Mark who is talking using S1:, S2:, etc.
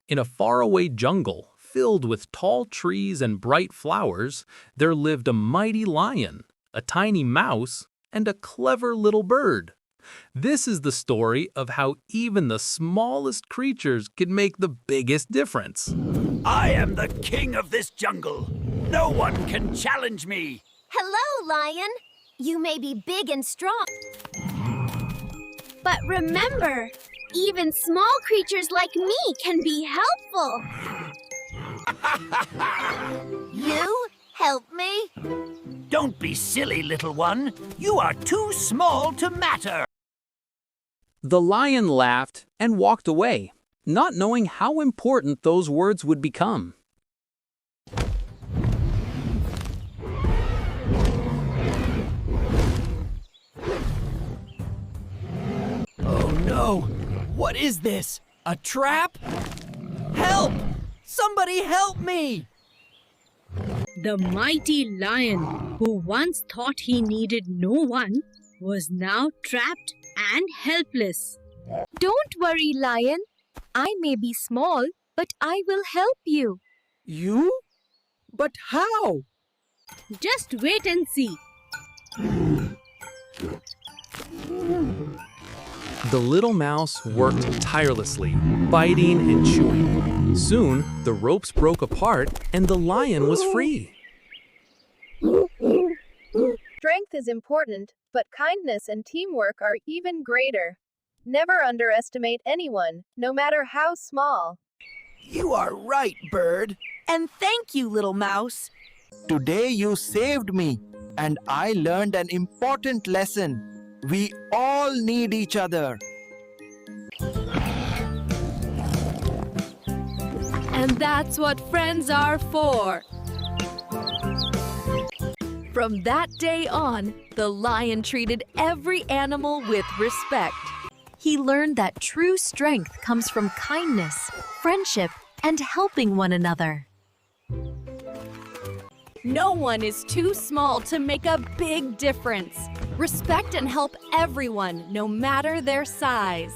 S1: In a faraway jungle filled with tall trees and bright flowers, there lived a mighty lion, a tiny mouse, and a clever little bird. This is the story of how even the smallest creatures can make the biggest difference.
S2: I am the king of this jungle. No one can challenge me.
S3: Hello, lion. You may be big and strong. But remember, even small creatures like me can be helpful. You help me?
S2: Don't be silly, little one. You are too small to matter.
S1: The lion laughed and walked away, not knowing how important those words would become.
S4: Oh no! What is this? A trap? Help! Somebody help me!
S5: The mighty lion, who once thought he needed no one, was now trapped and helpless.
S6: Don't worry, lion. I may be small, but I will help you.
S4: You? But how?
S5: Just wait and see.
S1: The little mouse worked tirelessly, biting and chewing. Soon, the ropes broke apart and the lion was free.
S7: Strength is important, but kindness and teamwork are even greater. Never underestimate anyone, no matter how small.
S4: You are right, bird.
S8: And thank you, little mouse.
S4: Today you saved me, and I learned an important lesson. We all need each other.
S6: And that's what friends are for. From that day on, the lion treated every animal with respect. He learned that true strength comes from kindness, friendship, and helping one another. No one is too small to make a big difference. Respect and help everyone, no matter their size.